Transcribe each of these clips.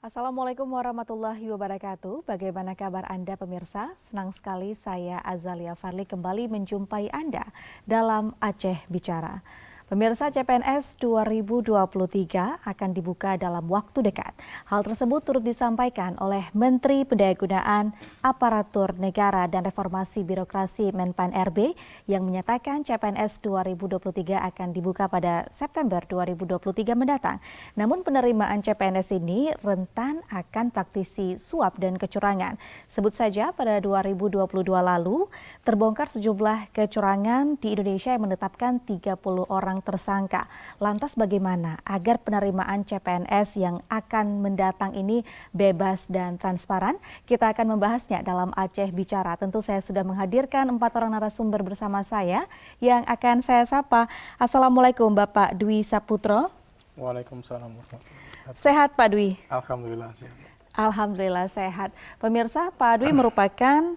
Assalamualaikum warahmatullahi wabarakatuh. Bagaimana kabar Anda pemirsa? Senang sekali saya Azalia Farli kembali menjumpai Anda dalam Aceh Bicara. Pemirsa, CPNS 2023 akan dibuka dalam waktu dekat. Hal tersebut turut disampaikan oleh Menteri Pendayagunaan Aparatur Negara dan Reformasi Birokrasi Menpan RB yang menyatakan CPNS 2023 akan dibuka pada September 2023 mendatang. Namun penerimaan CPNS ini rentan akan praktisi suap dan kecurangan. Sebut saja pada 2022 lalu terbongkar sejumlah kecurangan di Indonesia yang menetapkan 30 orang tersangka. Lantas bagaimana agar penerimaan CPNS yang akan mendatang ini bebas dan transparan? Kita akan membahasnya dalam Aceh Bicara. Tentu saya sudah menghadirkan 4 orang narasumber bersama saya yang akan saya sapa. Assalamualaikum Bapak Dwi Saputro. Waalaikumsalam. Sehat Pak Dwi? Alhamdulillah sehat. Alhamdulillah sehat. Pemirsa, Pak Dwi merupakan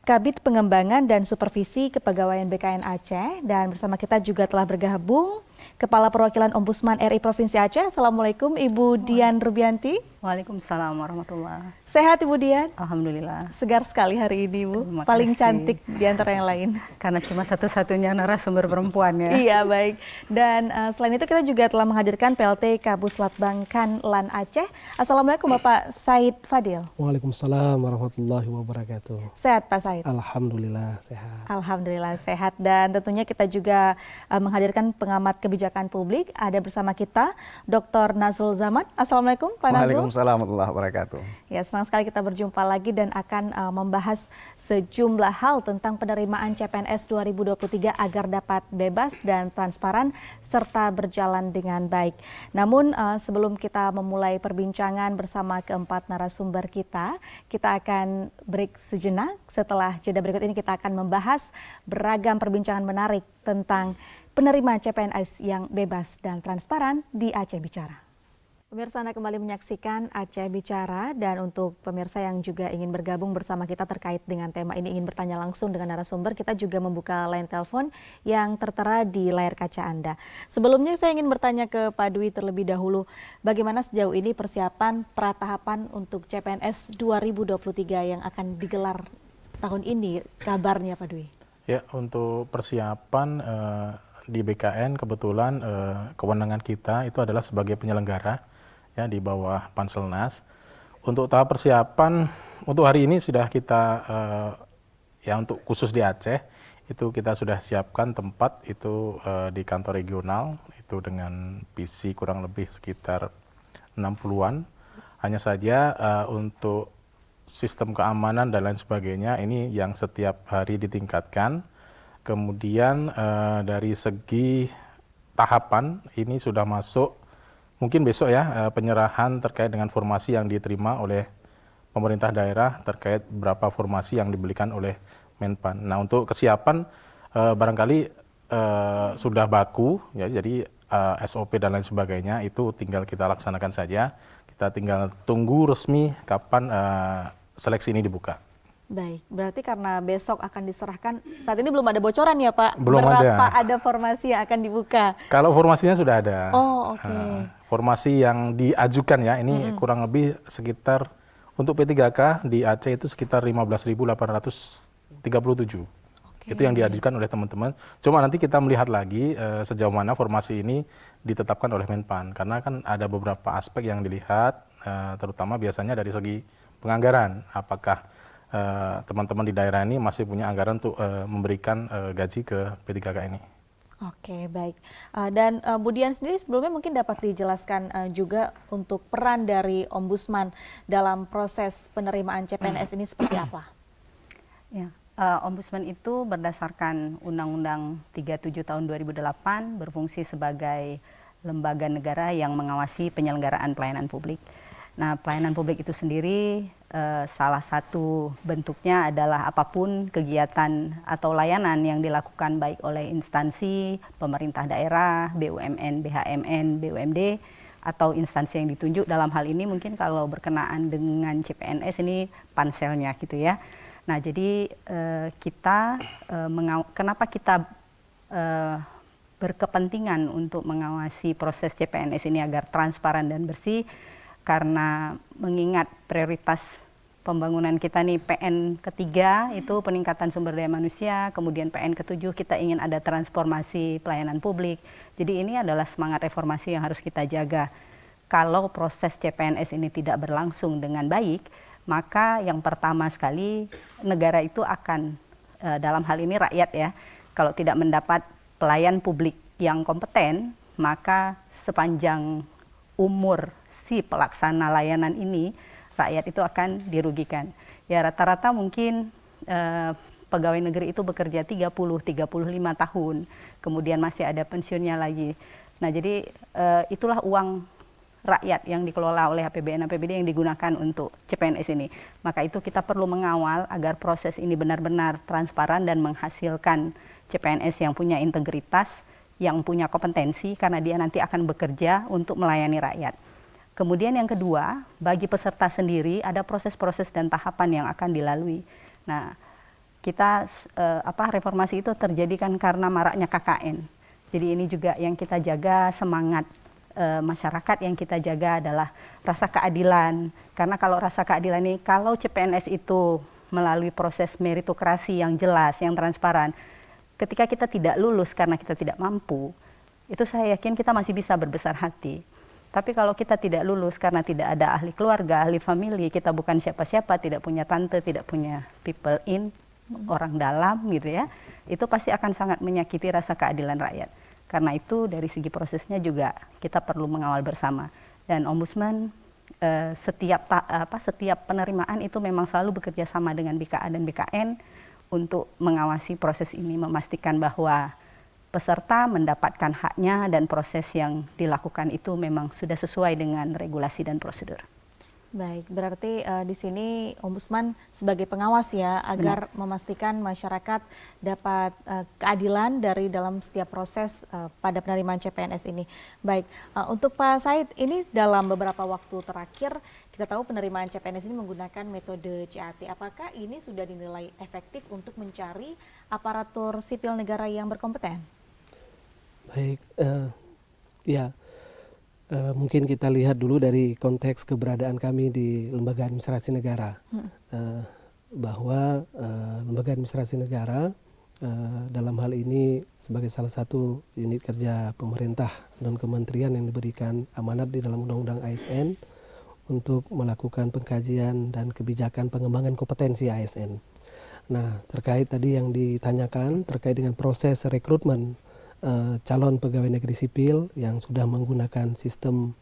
Kabid Pengembangan dan Supervisi Kepegawaian BKN Aceh, dan bersama kita juga telah bergabung Kepala Perwakilan Ombudsman RI Provinsi Aceh. Assalamualaikum Ibu Dian Rubianti. Waalaikumsalam warahmatullahi. Sehat Ibu Dian? Alhamdulillah. Segar sekali hari ini Bu. Terima Paling kasih. Cantik di antara yang lain. Karena cuma satu-satunya narasumber perempuan ya. Iya baik. Dan selain itu kita juga telah menghadirkan PLT Kabuslatbang Kanlan Aceh. Assalamualaikum Bapak Said Fadil. Waalaikumsalam warahmatullahi wabarakatuh. Sehat Pak Said? Alhamdulillah sehat. Alhamdulillah sehat, dan tentunya kita juga menghadirkan pengamat kebijakan publik. Ada bersama kita Dr. Nazrul Zaman. Assalamualaikum Pak Nazrul. Waalaikumsalam warahmatullahi wabarakatuh. Ya, senang sekali kita berjumpa lagi dan akan membahas sejumlah hal tentang penerimaan CPNS 2023 agar dapat bebas dan transparan serta berjalan dengan baik. Namun sebelum kita memulai perbincangan bersama keempat narasumber kita akan break sejenak. Setelah jeda berikut ini kita akan membahas beragam perbincangan menarik tentang penerimaan CPNS yang bebas dan transparan di Aceh Bicara. Pemirsa, Anda kembali menyaksikan Aceh Bicara, dan untuk pemirsa yang juga ingin bergabung bersama kita terkait dengan tema ini, ingin bertanya langsung dengan narasumber, kita juga membuka line telepon yang tertera di layar kaca Anda. Sebelumnya saya ingin bertanya ke Pak Dwi terlebih dahulu, bagaimana sejauh ini persiapan pratahapan untuk CPNS 2023 yang akan digelar tahun ini, kabarnya Pak Dwi? Ya, untuk persiapan di BKN kebetulan kewenangan kita itu adalah sebagai penyelenggara ya di bawah Panselnas. Untuk tahap persiapan untuk hari ini sudah kita ya untuk khusus di Aceh itu kita sudah siapkan tempat itu di kantor regional itu dengan PC kurang lebih sekitar 60-an. Hanya saja untuk sistem keamanan dan lain sebagainya ini yang setiap hari ditingkatkan. Kemudian dari segi tahapan ini sudah masuk mungkin besok ya penyerahan terkait dengan formasi yang diterima oleh pemerintah daerah terkait berapa formasi yang dibelikan oleh Menpan. Nah, untuk kesiapan barangkali sudah baku ya, jadi SOP dan lain sebagainya itu tinggal kita laksanakan saja. Kita tinggal tunggu resmi kapan seleksi ini dibuka. Baik, berarti karena besok akan diserahkan, saat ini belum ada bocoran ya Pak? Belum berapa ada formasi yang akan dibuka? Kalau formasinya sudah ada. Oh, oke. Formasi yang diajukan ya, ini kurang lebih sekitar untuk P3K di Aceh itu sekitar 15.837. Itu yang diajukan oleh teman-teman. Cuma nanti kita melihat lagi sejauh mana formasi ini ditetapkan oleh Menpan. Karena kan ada beberapa aspek yang dilihat, terutama biasanya dari segi penganggaran. Apakah teman-teman di daerah ini masih punya anggaran untuk memberikan gaji ke P3K ini. Oke, baik. Dan Bu Dian sendiri sebelumnya mungkin dapat dijelaskan juga untuk peran dari Ombudsman dalam proses penerimaan CPNS ini seperti apa? Ya, Ombudsman itu berdasarkan Undang-Undang 37 tahun 2008 berfungsi sebagai lembaga negara yang mengawasi penyelenggaraan pelayanan publik. Nah, pelayanan publik itu sendiri salah satu bentuknya adalah apapun kegiatan atau layanan yang dilakukan baik oleh instansi, pemerintah daerah, BUMN, BHMN, BUMD, atau instansi yang ditunjuk. Dalam hal ini mungkin kalau berkenaan dengan CPNS ini panselnya gitu ya. Nah, jadi kenapa kita berkepentingan untuk mengawasi proses CPNS ini agar transparan dan bersih? karena mengingat prioritas pembangunan kita nih PN ketiga itu peningkatan sumber daya manusia, kemudian PN ketujuh kita ingin ada transformasi pelayanan publik. Jadi ini adalah semangat reformasi yang harus kita jaga. Kalau proses CPNS ini tidak berlangsung dengan baik, maka yang pertama sekali negara itu akan, dalam hal ini rakyat ya, kalau tidak mendapat pelayan publik yang kompeten, maka sepanjang umur si pelaksana layanan ini, rakyat itu akan dirugikan. Ya rata-rata mungkin pegawai negeri itu bekerja 30-35 tahun, kemudian masih ada pensiunnya lagi. Nah jadi itulah uang rakyat yang dikelola oleh APBN-APBD yang digunakan untuk CPNS ini. Maka itu kita perlu mengawal agar proses ini benar-benar transparan dan menghasilkan CPNS yang punya integritas, yang punya kompetensi, karena dia nanti akan bekerja untuk melayani rakyat. Kemudian yang kedua, bagi peserta sendiri ada proses-proses dan tahapan yang akan dilalui. Nah, kita reformasi itu terjadi kan karena maraknya KKN. Jadi ini juga yang kita jaga, semangat masyarakat yang kita jaga adalah rasa keadilan. Karena kalau rasa keadilan ini, kalau CPNS itu melalui proses meritokrasi yang jelas, yang transparan, ketika kita tidak lulus karena kita tidak mampu, itu saya yakin kita masih bisa berbesar hati. Tapi kalau kita tidak lulus karena tidak ada ahli keluarga, ahli famili, kita bukan siapa-siapa, tidak punya tante, tidak punya people in, orang dalam gitu ya, itu pasti akan sangat menyakiti rasa keadilan rakyat. Karena itu dari segi prosesnya juga kita perlu mengawal bersama. Dan Ombudsman setiap penerimaan itu memang selalu bekerja sama dengan BKA dan BKN untuk mengawasi proses ini, memastikan bahwa peserta mendapatkan haknya dan proses yang dilakukan itu memang sudah sesuai dengan regulasi dan prosedur. Baik, berarti di sini Ombudsman sebagai pengawas ya, agar memastikan masyarakat dapat keadilan dari dalam setiap proses pada penerimaan CPNS ini. Baik, untuk Pak Said, ini dalam beberapa waktu terakhir kita tahu penerimaan CPNS ini menggunakan metode CAT. Apakah ini sudah dinilai efektif untuk mencari aparatur sipil negara yang berkompeten? Baik, ya. Mungkin kita lihat dulu dari konteks keberadaan kami di lembaga administrasi negara, bahwa lembaga administrasi negara dalam hal ini sebagai salah satu unit kerja pemerintah dan kementerian yang diberikan amanat di dalam Undang-Undang ASN untuk melakukan pengkajian dan kebijakan pengembangan kompetensi ASN. Nah, terkait tadi yang ditanyakan terkait dengan proses rekrutmen calon pegawai negeri sipil yang sudah menggunakan sistem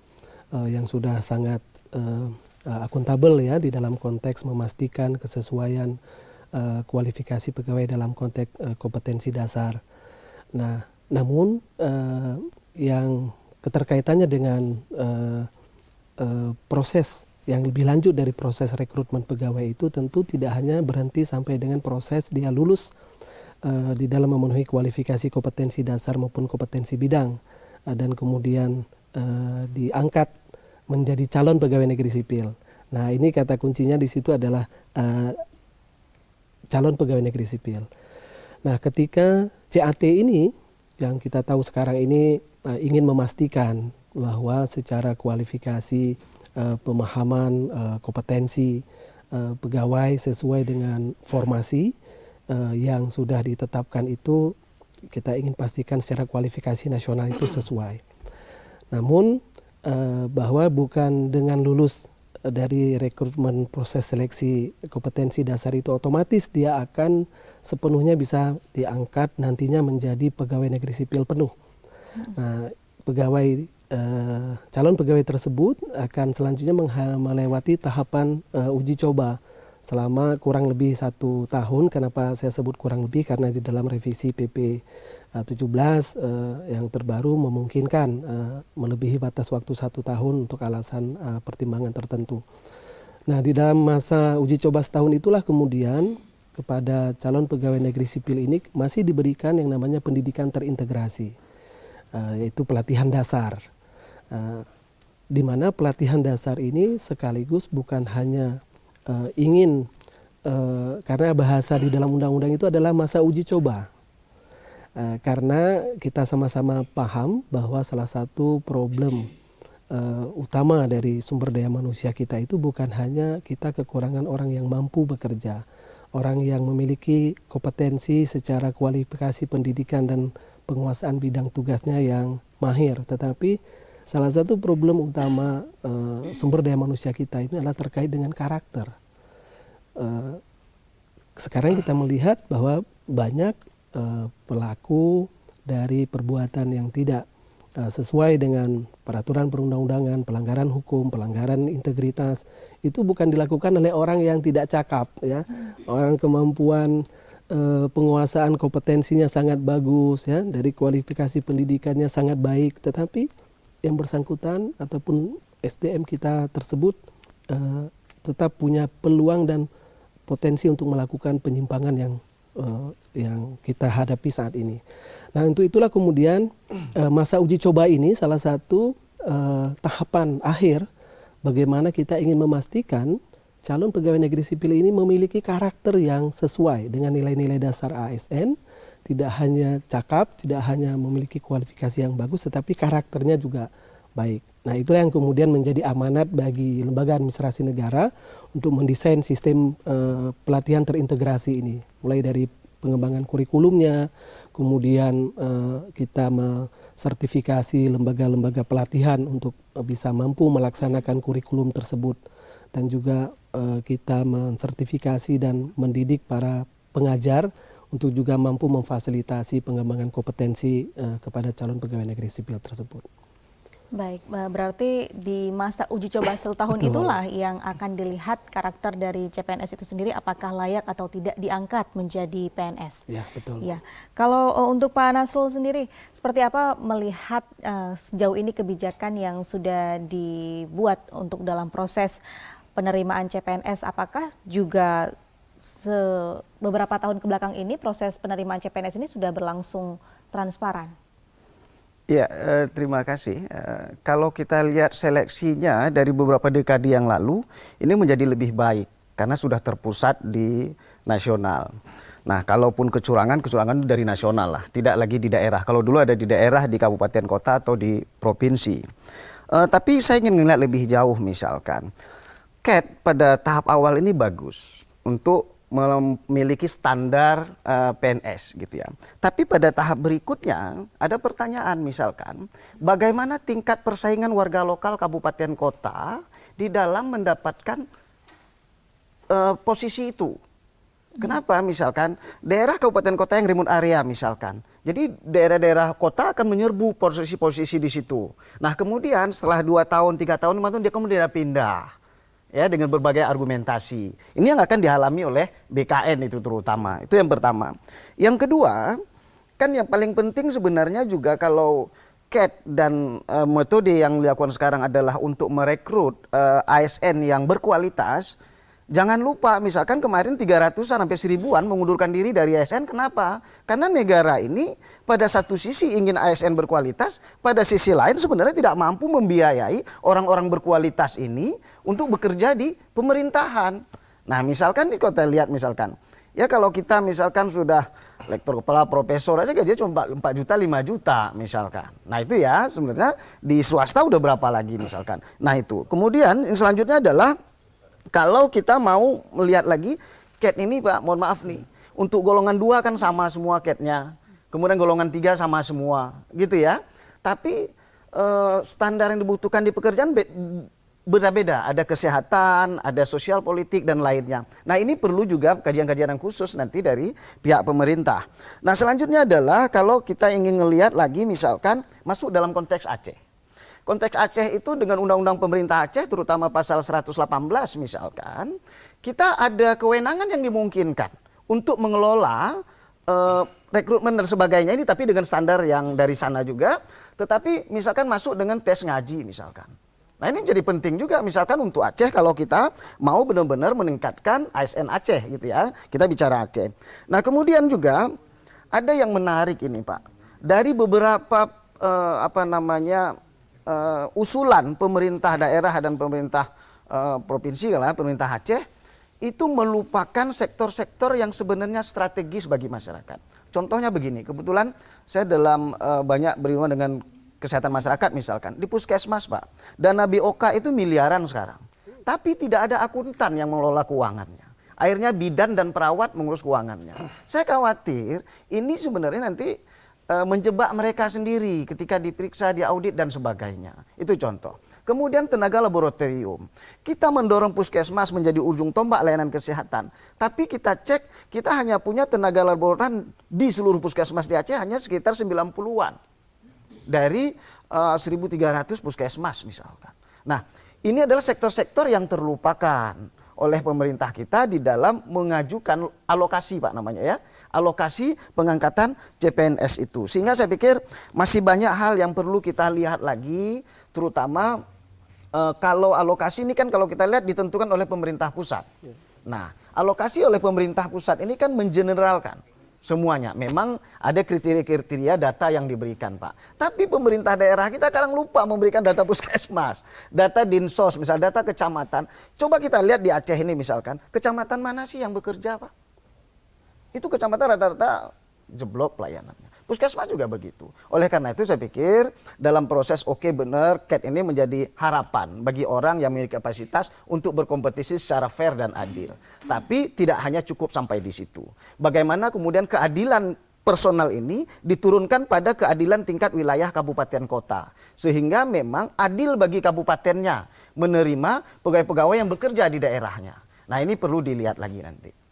yang sudah sangat akuntabel ya di dalam konteks memastikan kesesuaian kualifikasi pegawai dalam konteks kompetensi dasar. Nah, namun yang keterkaitannya dengan proses yang lebih lanjut dari proses rekrutmen pegawai itu tentu tidak hanya berhenti sampai dengan proses dia lulus di dalam memenuhi kualifikasi kompetensi dasar maupun kompetensi bidang dan kemudian diangkat menjadi calon pegawai negeri sipil. Nah, ini kata kuncinya di situ adalah calon pegawai negeri sipil. Nah, ketika CAT ini yang kita tahu sekarang ini ingin memastikan bahwa secara kualifikasi, pemahaman, kompetensi pegawai sesuai dengan formasi yang sudah ditetapkan itu, kita ingin pastikan secara kualifikasi nasional itu sesuai. Namun bahwa bukan dengan lulus dari rekrutmen proses seleksi kompetensi dasar itu otomatis dia akan sepenuhnya bisa diangkat nantinya menjadi pegawai negeri sipil penuh. Nah, calon pegawai tersebut akan selanjutnya melewati tahapan uji coba selama kurang lebih 1 tahun. Kenapa saya sebut kurang lebih? Karena di dalam revisi PP 17 yang terbaru memungkinkan melebihi batas waktu 1 tahun untuk alasan pertimbangan tertentu. Nah, di dalam masa uji coba setahun itulah kemudian kepada calon pegawai negeri sipil ini masih diberikan yang namanya pendidikan terintegrasi, yaitu pelatihan dasar. Di mana pelatihan dasar ini sekaligus bukan hanya ingin karena bahasa di dalam undang-undang itu adalah masa uji coba, karena kita sama-sama paham bahwa salah satu problem utama dari sumber daya manusia kita itu bukan hanya kita kekurangan orang yang mampu bekerja, orang yang memiliki kompetensi secara kualifikasi pendidikan dan penguasaan bidang tugasnya yang mahir, tetapi salah satu problem utama sumber daya manusia kita itu adalah terkait dengan karakter. Sekarang kita melihat bahwa banyak pelaku dari perbuatan yang tidak sesuai dengan peraturan perundang-undangan, pelanggaran hukum, pelanggaran integritas, itu bukan dilakukan oleh orang yang tidak cakap, ya, orang kemampuan penguasaan kompetensinya sangat bagus, ya, dari kualifikasi pendidikannya sangat baik, tetapi yang bersangkutan ataupun SDM kita tersebut tetap punya peluang dan potensi untuk melakukan penyimpangan yang kita hadapi saat ini. Nah, untuk itulah kemudian masa uji coba ini salah satu tahapan akhir bagaimana kita ingin memastikan calon pegawai negeri sipil ini memiliki karakter yang sesuai dengan nilai-nilai dasar ASN, tidak hanya cakap, tidak hanya memiliki kualifikasi yang bagus, tetapi karakternya juga baik. Nah, itulah yang kemudian menjadi amanat bagi lembaga administrasi negara untuk mendesain sistem pelatihan terintegrasi ini, mulai dari pengembangan kurikulumnya, kemudian kita mensertifikasi lembaga-lembaga pelatihan untuk bisa mampu melaksanakan kurikulum tersebut, dan juga kita mensertifikasi dan mendidik para pengajar untuk juga mampu memfasilitasi pengembangan kompetensi kepada calon pegawai negeri sipil tersebut. Baik, berarti di masa uji coba 1 tahun itulah yang akan dilihat karakter dari CPNS itu sendiri apakah layak atau tidak diangkat menjadi PNS. Ya, betul. Ya, kalau untuk Pak Nasrul sendiri, seperti apa melihat sejauh ini kebijakan yang sudah dibuat untuk dalam proses penerimaan CPNS, apakah juga beberapa tahun kebelakang ini proses penerimaan CPNS ini sudah berlangsung transparan? Ya, terima kasih. Kalau kita lihat seleksinya dari beberapa dekade yang lalu, ini menjadi lebih baik karena sudah terpusat di nasional. Nah, kalaupun kecurangan dari nasional lah, tidak lagi di daerah. Kalau dulu ada di daerah, di kabupaten kota atau di provinsi. Tapi saya ingin melihat lebih jauh misalkan. CAT pada tahap awal ini bagus untuk memiliki standar PNS gitu ya. Tapi pada tahap berikutnya ada pertanyaan misalkan, bagaimana tingkat persaingan warga lokal kabupaten kota di dalam mendapatkan posisi itu. Kenapa misalkan daerah kabupaten kota yang remote area misalkan. Jadi daerah-daerah kota akan menyerbu posisi-posisi di situ. Nah, kemudian setelah 2 tahun, 3 tahun, 5 tahun dia kemudian pindah. Ya, dengan berbagai argumentasi. Ini yang akan dialami oleh BKN itu terutama. Itu yang pertama. Yang kedua, kan yang paling penting sebenarnya juga kalau CAT dan metode yang dilakukan sekarang adalah untuk merekrut ASN yang berkualitas. Jangan lupa misalkan kemarin 300-an sampai 1000-an mengundurkan diri dari ASN. Kenapa? Karena negara ini pada satu sisi ingin ASN berkualitas, pada sisi lain sebenarnya tidak mampu membiayai orang-orang berkualitas ini untuk bekerja di pemerintahan. Nah, misalkan kita lihat misalkan, ya kalau kita misalkan sudah lektor kepala profesor aja gajinya cuma 4 juta, 5 juta misalkan. Nah, itu ya sebenarnya di swasta udah berapa lagi misalkan. Nah, itu. Kemudian yang selanjutnya adalah kalau kita mau melihat lagi CAT ini Pak, mohon maaf nih, untuk golongan 2 kan sama semua CAT-nya. Kemudian golongan 3 sama semua, gitu ya. Tapi standar yang dibutuhkan di pekerjaan beda-beda. Ada kesehatan, ada sosial politik dan lainnya. Nah, ini perlu juga kajian-kajian yang khusus nanti dari pihak pemerintah. Nah, selanjutnya adalah kalau kita ingin melihat lagi misalkan masuk dalam konteks Aceh. Konteks Aceh itu dengan undang-undang pemerintah Aceh terutama pasal 118 misalkan, kita ada kewenangan yang dimungkinkan untuk mengelola rekrutmen dan sebagainya ini tapi dengan standar yang dari sana juga, tetapi misalkan masuk dengan tes ngaji misalkan. Nah, ini jadi penting juga misalkan untuk Aceh kalau kita mau benar-benar meningkatkan ASN Aceh gitu ya. Kita bicara Aceh. Nah, kemudian juga ada yang menarik ini Pak. Dari beberapa usulan pemerintah daerah dan pemerintah provinsi, pemerintah Aceh, itu melupakan sektor-sektor yang sebenarnya strategis bagi masyarakat. Contohnya begini, kebetulan saya dalam banyak berhubungan dengan kesehatan masyarakat misalkan, di puskesmas Pak, dana BOK itu miliaran sekarang. Tapi tidak ada akuntan yang mengelola keuangannya. Akhirnya bidan dan perawat mengurus keuangannya. Saya khawatir ini sebenarnya nanti menjebak mereka sendiri ketika diperiksa, diaudit dan sebagainya. Itu contoh. Kemudian tenaga laboratorium. Kita mendorong puskesmas menjadi ujung tombak layanan kesehatan. Tapi kita cek, kita hanya punya tenaga laboratorium di seluruh puskesmas di Aceh hanya sekitar 90-an. Dari 1.300 puskesmas misalkan. Nah, ini adalah sektor-sektor yang terlupakan oleh pemerintah kita di dalam mengajukan alokasi Pak namanya ya. Alokasi pengangkatan CPNS itu. Sehingga saya pikir masih banyak hal yang perlu kita lihat lagi, terutama kalau alokasi ini kan kalau kita lihat ditentukan oleh pemerintah pusat. Nah, alokasi oleh pemerintah pusat ini kan mengeneralkan semuanya. Memang ada kriteria-kriteria data yang diberikan Pak. Tapi pemerintah daerah kita kadang lupa memberikan data puskesmas, data dinsos, misal data kecamatan. Coba kita lihat di Aceh ini misalkan, kecamatan mana sih yang bekerja Pak? Itu kecamatan rata-rata jeblok pelayanannya. Puskesmas juga begitu. Oleh karena itu saya pikir dalam proses benar CAT ini menjadi harapan bagi orang yang memiliki kapasitas untuk berkompetisi secara fair dan adil. Tapi tidak hanya cukup sampai di situ. Bagaimana kemudian keadilan personal ini diturunkan pada keadilan tingkat wilayah kabupaten kota. Sehingga memang adil bagi kabupatennya menerima pegawai-pegawai yang bekerja di daerahnya. Nah ini perlu dilihat lagi nanti.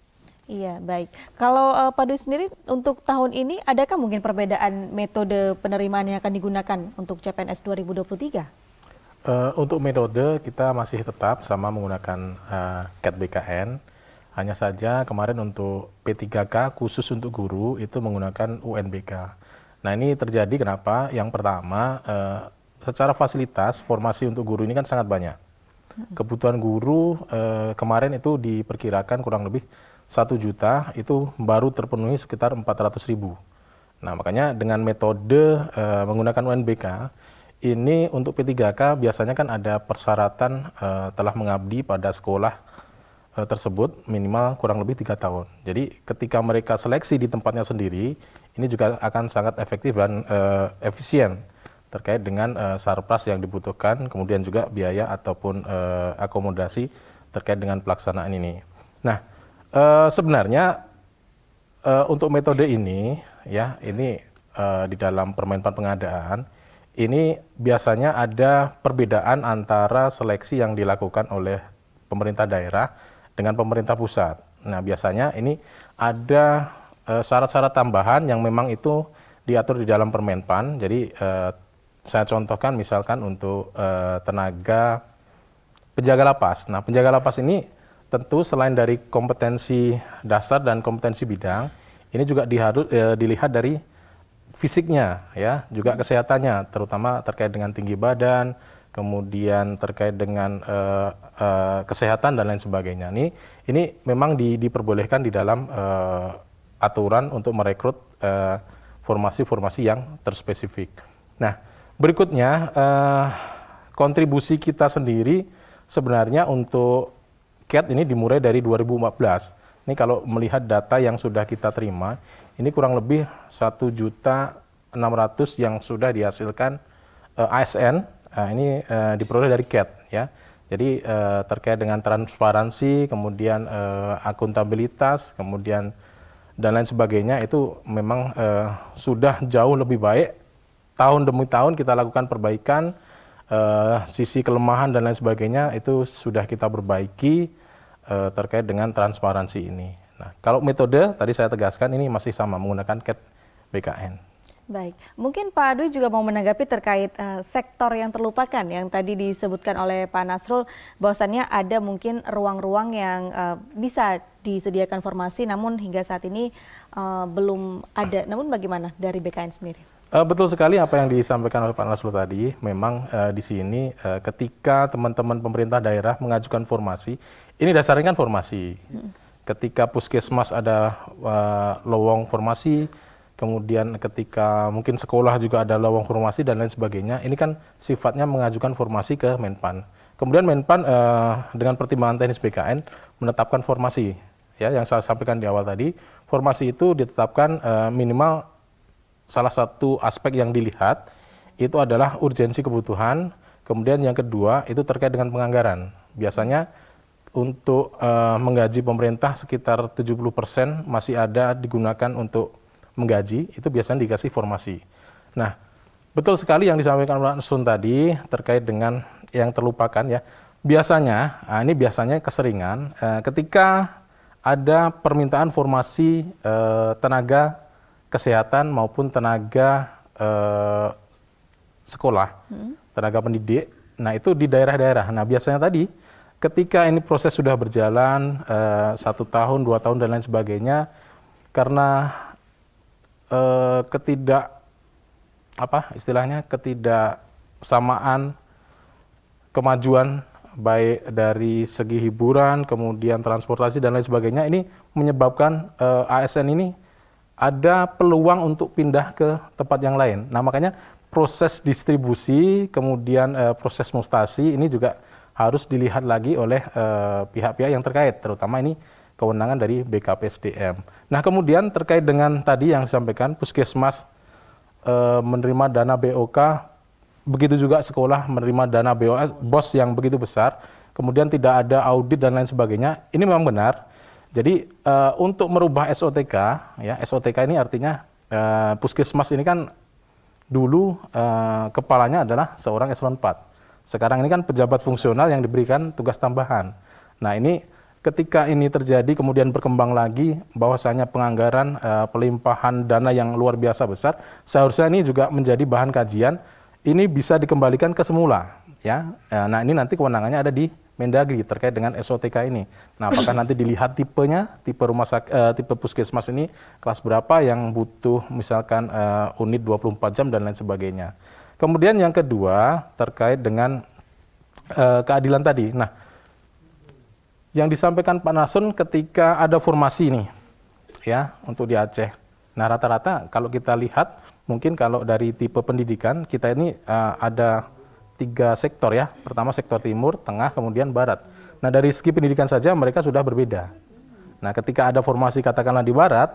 Iya, baik. Kalau Pak Dwi sendiri untuk tahun ini adakah mungkin perbedaan metode penerimaan yang akan digunakan untuk CPNS 2023? Untuk metode kita masih tetap sama menggunakan CAT BKN. Hanya saja kemarin untuk P3K khusus untuk guru itu menggunakan UNBK. Nah ini terjadi kenapa? Yang pertama, secara fasilitas formasi untuk guru ini kan sangat banyak. Kebutuhan guru kemarin itu diperkirakan kurang lebih 1 juta itu baru terpenuhi sekitar 400.000. Nah makanya dengan metode menggunakan UNBK ini untuk P3K biasanya kan ada persyaratan telah mengabdi pada sekolah tersebut minimal kurang lebih 3 tahun. Jadi ketika mereka seleksi di tempatnya sendiri ini juga akan sangat efektif dan efisien terkait dengan sarpras yang dibutuhkan, kemudian juga biaya ataupun akomodasi terkait dengan pelaksanaan ini. Nah sebenarnya untuk metode ini ya ini di dalam Permenpan pengadaan ini biasanya ada perbedaan antara seleksi yang dilakukan oleh pemerintah daerah dengan pemerintah pusat. Nah biasanya ini ada syarat-syarat tambahan yang memang itu diatur di dalam Permenpan. Jadi saya contohkan misalkan untuk tenaga penjaga lapas. Nah penjaga lapas ini tentu selain dari kompetensi dasar dan kompetensi bidang, ini juga dilihat dari fisiknya, ya, juga kesehatannya, terutama terkait dengan tinggi badan, kemudian terkait dengan kesehatan dan lain sebagainya. Ini memang diperbolehkan di dalam aturan untuk merekrut formasi-formasi yang terspesifik. Nah, berikutnya kontribusi kita sendiri sebenarnya untuk CAT ini dimulai dari 2014. Ini kalau melihat data yang sudah kita terima, ini kurang lebih 1.600.000 yang sudah dihasilkan ASN. Ini diperoleh dari CAT ya. Jadi terkait dengan transparansi, kemudian akuntabilitas, kemudian dan lain sebagainya itu memang sudah jauh lebih baik. Tahun demi tahun kita lakukan perbaikan, sisi kelemahan dan lain sebagainya itu sudah kita perbaiki terkait dengan transparansi ini. Nah, kalau metode tadi saya tegaskan ini masih sama menggunakan CAT BKN. Baik, mungkin Pak Dwi juga mau menanggapi terkait sektor yang terlupakan yang tadi disebutkan oleh Pak Nasrul, bahwasannya ada mungkin ruang-ruang yang bisa disediakan formasi namun hingga saat ini belum ada. Namun bagaimana dari BKN sendiri? Betul sekali apa yang disampaikan oleh Pak Nasrul tadi. Memang di sini ketika teman-teman pemerintah daerah mengajukan formasi, ini dasarnya kan formasi. Ketika puskesmas ada lowong formasi, kemudian ketika mungkin sekolah juga ada lowong formasi dan lain sebagainya, ini kan sifatnya mengajukan formasi ke Menpan. Kemudian Menpan dengan pertimbangan teknis BKN menetapkan formasi. Ya, yang saya sampaikan di awal tadi, formasi itu ditetapkan minimal salah satu aspek yang dilihat itu adalah urgensi kebutuhan. Kemudian yang kedua itu terkait dengan penganggaran. Biasanya untuk menggaji pemerintah sekitar 70% masih ada digunakan untuk menggaji, itu biasanya dikasih formasi. Nah, betul sekali yang disampaikan Pak Sun tadi terkait dengan yang terlupakan ya. Biasanya, ini biasanya keseringan ketika ada permintaan formasi tenaga kesehatan maupun tenaga sekolah, tenaga pendidik. Nah, itu di daerah-daerah. Nah, biasanya tadi ketika ini proses sudah berjalan 1 tahun, 2 tahun dan lain sebagainya, karena ketidaksamaan kemajuan baik dari segi hiburan, kemudian transportasi dan lain sebagainya, ini menyebabkan ASN ini ada peluang untuk pindah ke tempat yang lain. Nah, makanya proses distribusi, kemudian proses mutasi ini juga harus dilihat lagi oleh pihak-pihak yang terkait, terutama ini kewenangan dari BKPSDM. Nah, kemudian terkait dengan tadi yang disampaikan, puskesmas menerima dana BOK, begitu juga sekolah menerima dana BOS yang begitu besar, kemudian tidak ada audit dan lain sebagainya, ini memang benar. Jadi untuk merubah SOTK, ya SOTK ini artinya puskesmas ini kan dulu kepalanya adalah seorang eselon 4. Sekarang ini kan pejabat fungsional yang diberikan tugas tambahan. Nah, ini ketika ini terjadi kemudian berkembang lagi bahwasanya penganggaran pelimpahan dana yang luar biasa besar, seharusnya ini juga menjadi bahan kajian, ini bisa dikembalikan ke semula ya. Nah, ini nanti kewenangannya ada di Mendagri terkait dengan SOTK ini. Nah, apakah nanti dilihat tipenya, tipe tipe puskesmas ini kelas berapa yang butuh misalkan unit 24 jam dan lain sebagainya. Kemudian yang kedua terkait dengan keadilan tadi. Nah, yang disampaikan Pak Nasun ketika ada formasi ini ya untuk di Aceh. Nah, rata-rata kalau kita lihat mungkin kalau dari tipe pendidikan kita ini ada 3 sektor ya. Pertama sektor timur, tengah, kemudian barat. Nah, dari segi pendidikan saja mereka sudah berbeda. Nah, ketika ada formasi katakanlah di barat,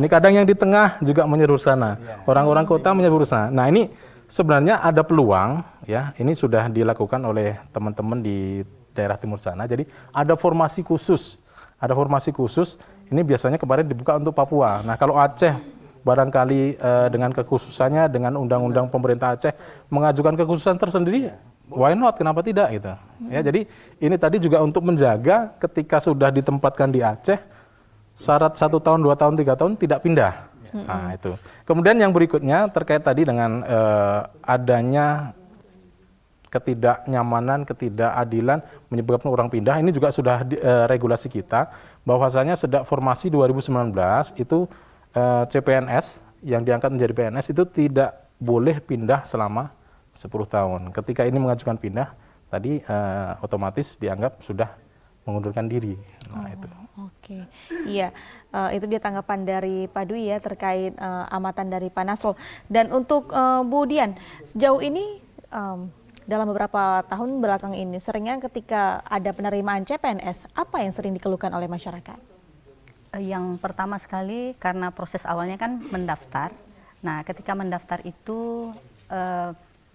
ini kadang yang di tengah juga menyerur sana. Orang-orang kota menyerur sana. Nah, ini sebenarnya ada peluang ya. Ini sudah dilakukan oleh teman-teman di daerah timur sana. Jadi ada formasi khusus. Ada formasi khusus. Ini biasanya kemarin dibuka untuk Papua. Nah, kalau Aceh barangkali dengan kekhususannya, dengan undang-undang pemerintah Aceh mengajukan kekhususan tersendiri, why not? Kenapa tidak gitu? Ya, jadi ini tadi juga untuk menjaga ketika sudah ditempatkan di Aceh, syarat 1 tahun, 2 tahun, 3 tahun tidak pindah. Nah, itu. Kemudian yang berikutnya terkait tadi dengan adanya ketidaknyamanan, ketidakadilan menyebabkan orang pindah, ini juga sudah regulasi kita bahwasanya sejak formasi 2019 itu CPNS yang diangkat menjadi PNS itu tidak boleh pindah selama 10 tahun. Ketika ini mengajukan pindah, tadi otomatis dianggap sudah mengundurkan diri. Nah, itu. Oke, iya, itu dia tanggapan dari Pak Dwi ya terkait amatan dari Pak Nasrul. Dan untuk Bu Dian, sejauh ini dalam beberapa tahun belakang ini seringnya ketika ada penerimaan CPNS, apa yang sering dikeluhkan oleh masyarakat? Yang pertama sekali karena proses awalnya kan mendaftar. Nah, ketika mendaftar itu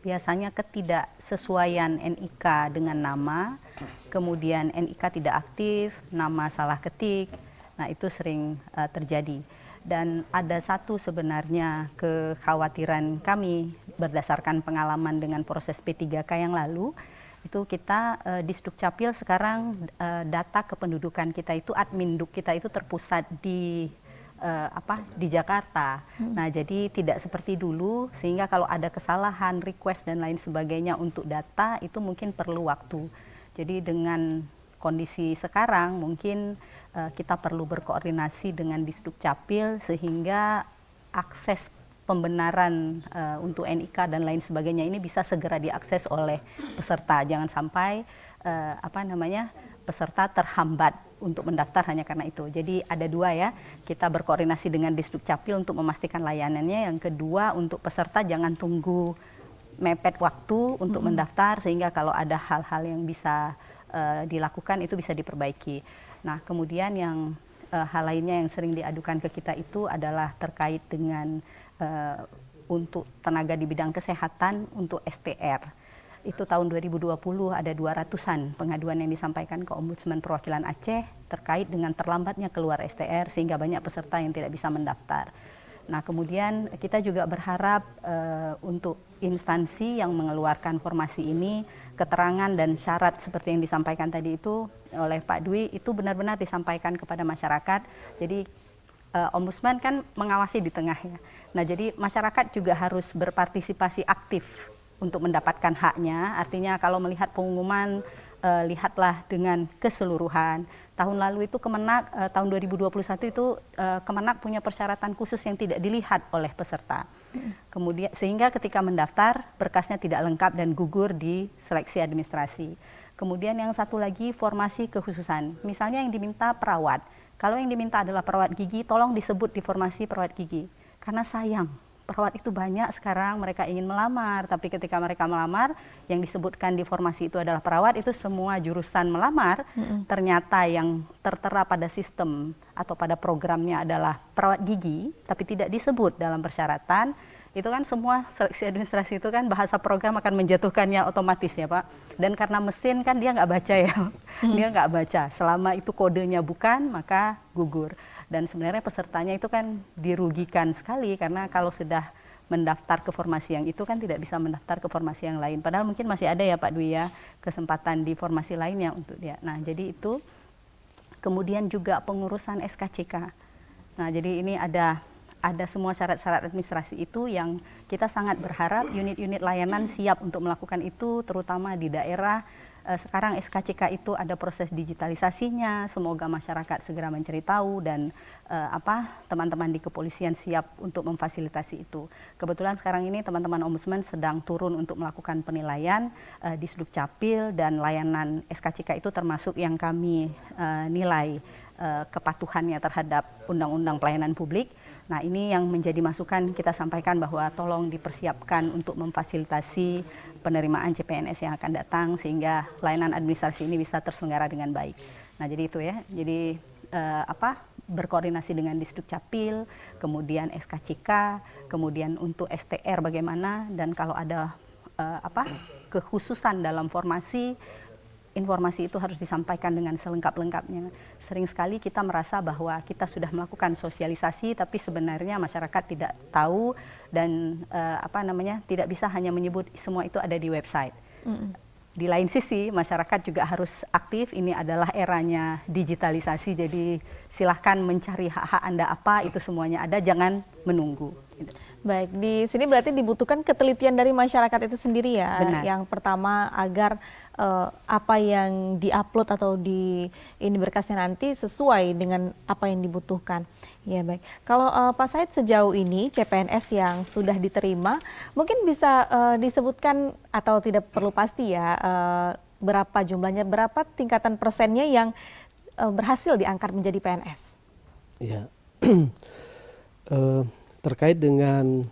biasanya ketidaksesuaian NIK dengan nama, kemudian NIK tidak aktif, nama salah ketik. Nah, itu sering terjadi. Dan ada satu sebenarnya kekhawatiran kami berdasarkan pengalaman dengan proses P3K yang lalu, itu kita di Sdukcapil sekarang data kependudukan kita itu adminduk kita itu terpusat di Jakarta. Nah, jadi tidak seperti dulu sehingga kalau ada kesalahan, request dan lain sebagainya untuk data itu mungkin perlu waktu. Jadi dengan kondisi sekarang mungkin kita perlu berkoordinasi dengan Disdukcapil sehingga akses pembenaran untuk NIK dan lain sebagainya ini bisa segera diakses oleh peserta. Jangan sampai peserta terhambat untuk mendaftar hanya karena itu. Jadi ada 2 ya, kita berkoordinasi dengan Disdukcapil untuk memastikan layanannya. Yang kedua untuk peserta jangan tunggu mepet waktu untuk mendaftar sehingga kalau ada hal-hal yang bisa dilakukan itu bisa diperbaiki. Nah, kemudian yang hal lainnya yang sering diadukan ke kita itu adalah terkait dengan untuk tenaga di bidang kesehatan untuk STR. Itu tahun 2020 ada 200-an pengaduan yang disampaikan ke Ombudsman Perwakilan Aceh terkait dengan terlambatnya keluar STR sehingga banyak peserta yang tidak bisa mendaftar. Nah, kemudian kita juga berharap untuk instansi yang mengeluarkan formasi ini, keterangan dan syarat seperti yang disampaikan tadi itu oleh Pak Dwi itu benar-benar disampaikan kepada masyarakat. Jadi Ombudsman kan mengawasi di tengah ya. Nah, jadi masyarakat juga harus berpartisipasi aktif untuk mendapatkan haknya. Artinya kalau melihat pengumuman, lihatlah dengan keseluruhan. Tahun lalu itu Kemenak, tahun 2021 itu Kemenak punya persyaratan khusus yang tidak dilihat oleh peserta. Kemudian sehingga ketika mendaftar berkasnya tidak lengkap dan gugur di seleksi administrasi. Kemudian yang satu lagi formasi kekhususan. Misalnya yang diminta perawat. Kalau yang diminta adalah perawat gigi, tolong disebut di formasi perawat gigi. Karena sayang, perawat itu banyak sekarang mereka ingin melamar, tapi ketika mereka melamar yang disebutkan di formasi itu adalah perawat, itu semua jurusan melamar, ternyata yang tertera pada sistem atau pada programnya adalah perawat gigi, tapi tidak disebut dalam persyaratan. Itu kan semua seleksi administrasi itu kan bahasa program akan menjatuhkannya otomatis ya Pak. Dan karena mesin kan dia nggak baca ya, dia nggak baca. Selama itu kodenya bukan, maka gugur. Dan sebenarnya pesertanya itu kan dirugikan sekali karena kalau sudah mendaftar ke formasi yang itu kan tidak bisa mendaftar ke formasi yang lain. Padahal mungkin masih ada ya Pak Dwi ya, kesempatan di formasi lainnya untuk dia. Nah jadi itu, kemudian juga pengurusan SKCK. Nah jadi ini ada semua syarat-syarat administrasi itu yang kita sangat berharap unit-unit layanan siap untuk melakukan itu, terutama di daerah. Sekarang SKCK itu ada proses digitalisasinya, semoga masyarakat segera mencari tahu dan teman-teman di kepolisian siap untuk memfasilitasi itu. Kebetulan sekarang ini teman-teman Ombudsman sedang turun untuk melakukan penilaian di Sdukcapil dan layanan SKCK itu termasuk yang kami nilai kepatuhannya terhadap Undang-Undang Pelayanan Publik. Nah ini yang menjadi masukan kita sampaikan bahwa tolong dipersiapkan untuk memfasilitasi penerimaan CPNS yang akan datang sehingga layanan administrasi ini bisa terselenggara dengan baik. Nah jadi itu ya, jadi berkoordinasi dengan Disdukcapil, kemudian SKCK, kemudian untuk STR bagaimana, dan kalau ada kekhususan dalam formasi, informasi itu harus disampaikan dengan selengkap-lengkapnya. Sering sekali kita merasa bahwa kita sudah melakukan sosialisasi, tapi sebenarnya masyarakat tidak tahu dan tidak bisa hanya menyebut semua itu ada di website. Di lain sisi, masyarakat juga harus aktif. Ini adalah eranya digitalisasi, jadi silahkan mencari hak-hak Anda apa, itu semuanya ada, jangan menunggu. Baik, di sini berarti dibutuhkan ketelitian dari masyarakat itu sendiri ya. Benar. Yang pertama agar apa yang diupload atau ini berkasnya nanti sesuai dengan apa yang dibutuhkan. Ya baik. Kalau Pak Said sejauh ini CPNS yang sudah diterima, mungkin bisa disebutkan atau tidak perlu pasti ya berapa jumlahnya, berapa tingkatan persennya yang berhasil diangkat menjadi PNS? Ya. Terkait dengan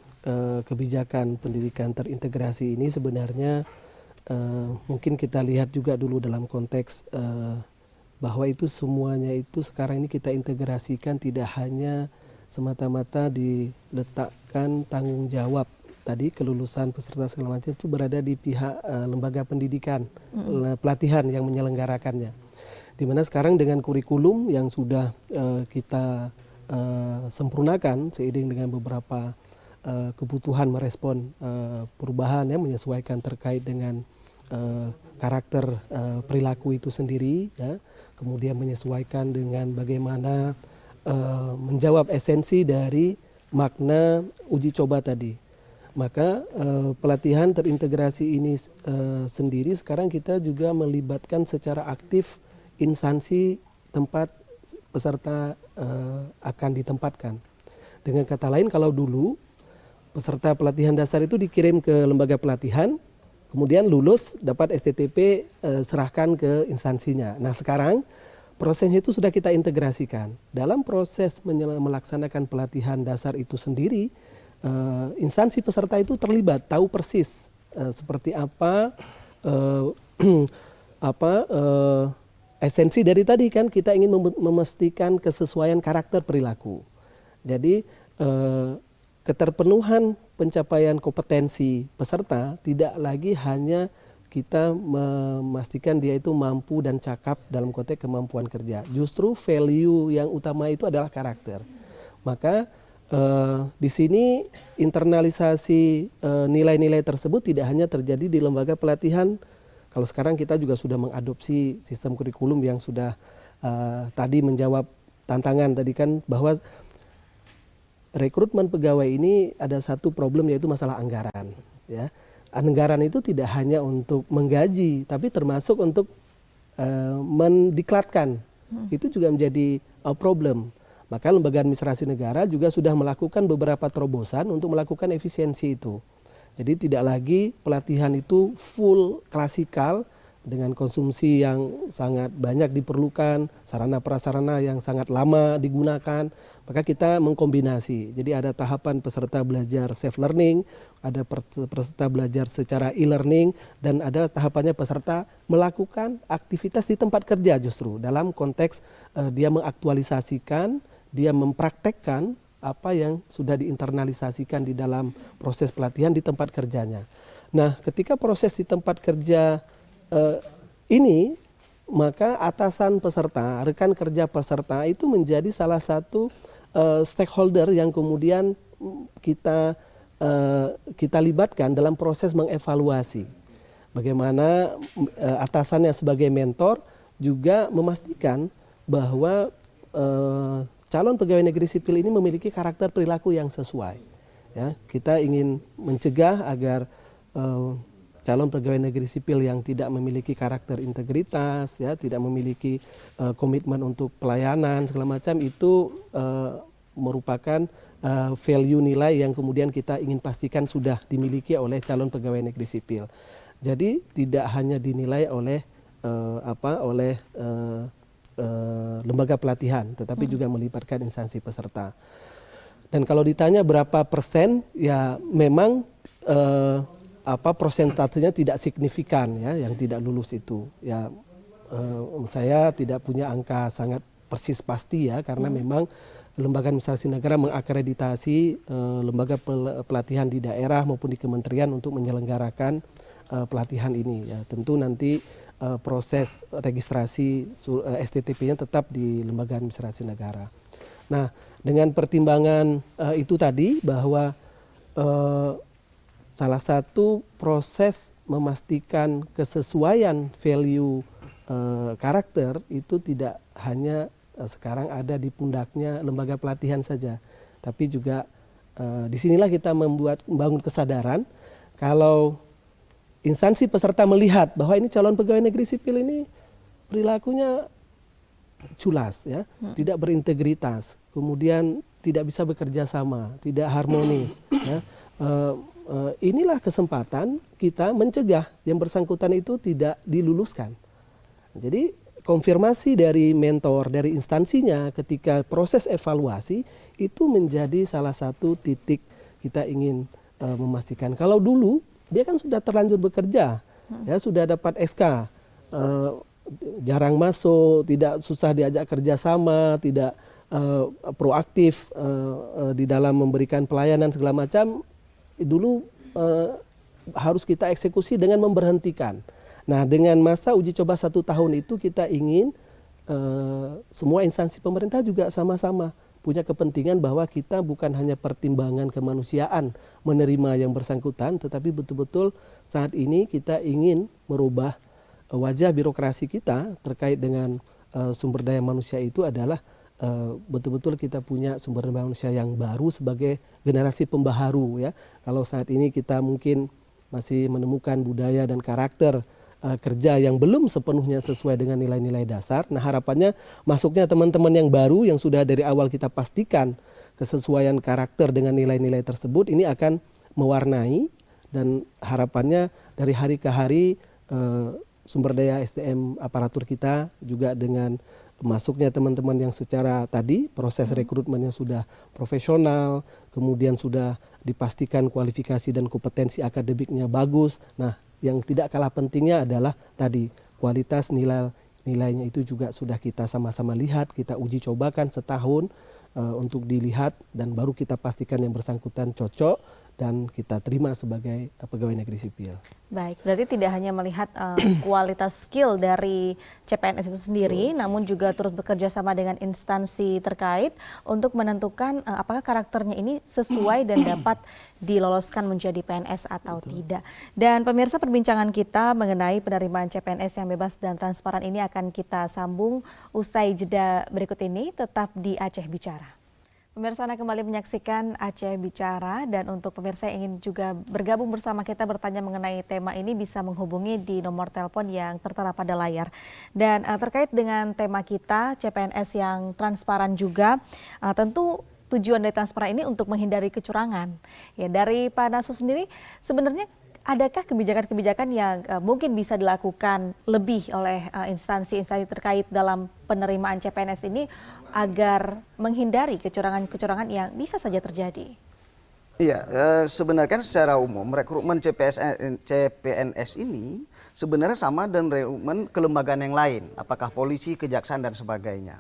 kebijakan pendidikan terintegrasi ini sebenarnya mungkin kita lihat juga dulu dalam konteks bahwa itu semuanya itu sekarang ini kita integrasikan, tidak hanya semata-mata diletakkan tanggung jawab tadi kelulusan peserta segala macam itu berada di pihak lembaga pendidikan, pelatihan yang menyelenggarakannya. Dimana sekarang dengan kurikulum yang sudah kita sempurnakan seiring dengan beberapa kebutuhan merespon perubahan yang menyesuaikan terkait dengan karakter perilaku itu sendiri ya, kemudian menyesuaikan dengan bagaimana menjawab esensi dari makna uji coba tadi. Maka pelatihan terintegrasi ini sendiri sekarang kita juga melibatkan secara aktif instansi tempat peserta akan ditempatkan. Dengan kata lain, kalau dulu peserta pelatihan dasar itu dikirim ke lembaga pelatihan, kemudian lulus dapat STTP serahkan ke instansinya. Nah sekarang prosesnya itu sudah kita integrasikan. Dalam proses melaksanakan pelatihan dasar itu sendiri, instansi peserta itu terlibat, tahu persis seperti apa esensi dari tadi kan kita ingin memastikan kesesuaian karakter perilaku. Jadi keterpenuhan pencapaian kompetensi peserta tidak lagi hanya kita memastikan dia itu mampu dan cakap dalam konteks kemampuan kerja. Justru value yang utama itu adalah karakter. Maka di sini internalisasi nilai-nilai tersebut tidak hanya terjadi di lembaga pelatihan. Kalau sekarang kita juga sudah mengadopsi sistem kurikulum yang sudah tadi menjawab tantangan tadi kan, bahwa rekrutmen pegawai ini ada satu problem, yaitu masalah anggaran. Ya, anggaran itu tidak hanya untuk menggaji, tapi termasuk untuk mendiklatkan. Itu juga menjadi problem. Maka lembaga administrasi negara juga sudah melakukan beberapa terobosan untuk melakukan efisiensi itu. Jadi tidak lagi pelatihan itu full klasikal dengan konsumsi yang sangat banyak diperlukan, sarana prasarana yang sangat lama digunakan. Maka kita mengkombinasi. Jadi ada tahapan peserta belajar self learning, ada peserta belajar secara e-learning, dan ada tahapannya peserta melakukan aktivitas di tempat kerja, justru dalam konteks dia mengaktualisasikan, dia mempraktekkan apa yang sudah diinternalisasikan di dalam proses pelatihan di tempat kerjanya. Nah, ketika proses di tempat kerja ini, maka atasan peserta, rekan kerja peserta itu menjadi salah satu stakeholder yang kemudian kita libatkan dalam proses mengevaluasi. Bagaimana atasannya sebagai mentor juga memastikan bahwa calon pegawai negeri sipil ini memiliki karakter perilaku yang sesuai. Ya, kita ingin mencegah agar calon pegawai negeri sipil yang tidak memiliki karakter integritas, ya, tidak memiliki komitmen untuk pelayanan segala macam itu merupakan value nilai yang kemudian kita ingin pastikan sudah dimiliki oleh calon pegawai negeri sipil. Jadi tidak hanya dinilai oleh lembaga pelatihan, tetapi juga melibatkan instansi peserta. Dan kalau ditanya berapa persen, ya memang prosentasenya tidak signifikan, ya, yang tidak lulus itu. Ya, saya tidak punya angka sangat persis pasti, ya, karena memang lembaga administrasi negara mengakreditasi lembaga pelatihan di daerah maupun di kementerian untuk menyelenggarakan pelatihan ini. Ya, tentu nanti proses registrasi STTP-nya tetap di lembaga administrasi negara. Nah, dengan pertimbangan itu tadi bahwa salah satu proses memastikan kesesuaian value karakter itu tidak hanya sekarang ada di pundaknya lembaga pelatihan saja, tapi juga disinilah kita membangun kesadaran kalau instansi peserta melihat bahwa ini calon pegawai negeri sipil ini perilakunya culas, ya, tidak berintegritas, kemudian tidak bisa bekerja sama, tidak harmonis, ya. Inilah kesempatan kita mencegah yang bersangkutan itu tidak diluluskan. Jadi konfirmasi dari mentor, dari instansinya ketika proses evaluasi itu menjadi salah satu titik kita ingin memastikan. Kalau dulu dia kan sudah terlanjur bekerja, ya, sudah dapat SK, jarang masuk, tidak susah diajak kerjasama, tidak proaktif di dalam memberikan pelayanan segala macam. Dulu harus kita eksekusi dengan memberhentikan. Nah, dengan masa uji coba 1 tahun itu kita ingin semua instansi pemerintah juga sama-sama punya kepentingan bahwa kita bukan hanya pertimbangan kemanusiaan menerima yang bersangkutan, tetapi betul-betul saat ini kita ingin merubah wajah birokrasi kita terkait dengan sumber daya manusia itu adalah betul-betul kita punya sumber daya manusia yang baru sebagai generasi pembaharu, ya. Kalau saat ini kita mungkin masih menemukan budaya dan karakter kerja yang belum sepenuhnya sesuai dengan nilai-nilai dasar. Nah, harapannya masuknya teman-teman yang baru yang sudah dari awal kita pastikan kesesuaian karakter dengan nilai-nilai tersebut ini akan mewarnai, dan harapannya dari hari ke hari sumber daya SDM aparatur kita juga dengan masuknya teman-teman yang secara tadi proses rekrutmennya sudah profesional, kemudian sudah dipastikan kualifikasi dan kompetensi akademiknya bagus. Nah, yang tidak kalah pentingnya adalah tadi kualitas nilai nilainya itu juga sudah kita sama-sama lihat, kita uji cobakan setahun untuk dilihat dan baru kita pastikan yang bersangkutan cocok dan kita terima sebagai pegawai negeri sipil. Baik, berarti tidak hanya melihat kualitas skill dari CPNS itu sendiri, namun juga turut bekerja sama dengan instansi terkait untuk menentukan apakah karakternya ini sesuai dan dapat diloloskan menjadi PNS atau tidak. Dan pemirsa, perbincangan kita mengenai penerimaan CPNS yang bebas dan transparan ini akan kita sambung usai jeda berikut ini, tetap di Aceh Bicara. Pemirsa, Anda kembali menyaksikan Aceh Bicara, dan untuk pemirsa yang ingin juga bergabung bersama kita bertanya mengenai tema ini bisa menghubungi di nomor telepon yang tertera pada layar. Dan terkait dengan tema kita CPNS yang transparan juga, tentu tujuan dari transparan ini untuk menghindari kecurangan. Ya, dari Pak Naso sendiri sebenarnya adakah kebijakan-kebijakan yang mungkin bisa dilakukan lebih oleh instansi-instansi terkait dalam penerimaan CPNS ini agar menghindari kecurangan-kecurangan yang bisa saja terjadi? Iya, sebenarnya kan secara umum rekrutmen CPNS ini sebenarnya sama dengan rekrutmen kelembagaan yang lain, apakah polisi, kejaksaan dan sebagainya.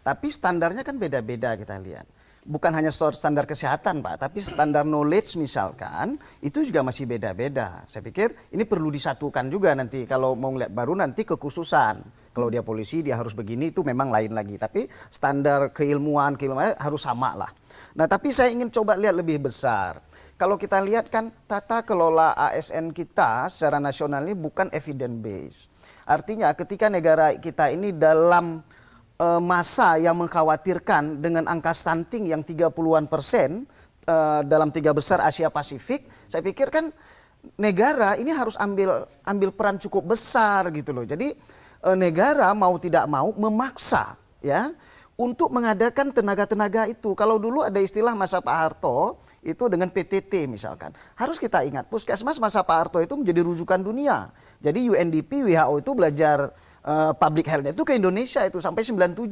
Tapi standarnya kan beda-beda kita lihat. Bukan hanya standar kesehatan, Pak, tapi standar knowledge misalkan itu juga masih beda-beda. Saya pikir ini perlu disatukan juga nanti kalau mau lihat baru nanti kekhususan. Kalau dia polisi dia harus begini, itu memang lain lagi. Tapi standar keilmuan harus sama lah. Nah, tapi saya ingin coba lihat lebih besar. Kalau kita lihat kan tata kelola ASN kita secara nasional ini bukan evidence based. Artinya ketika negara kita ini dalam masa yang mengkhawatirkan dengan angka stunting yang 30-an% dalam 3 besar Asia Pasifik, saya pikir kan negara ini harus ambil peran cukup besar gitu loh. Jadi negara mau tidak mau memaksa ya untuk mengadakan tenaga-tenaga itu. Kalau dulu ada istilah masa Pak Harto itu dengan PTT misalkan. Harus kita ingat Puskesmas masa Pak Harto itu menjadi rujukan dunia. Jadi UNDP, WHO itu belajar public health itu ke Indonesia itu sampai 97.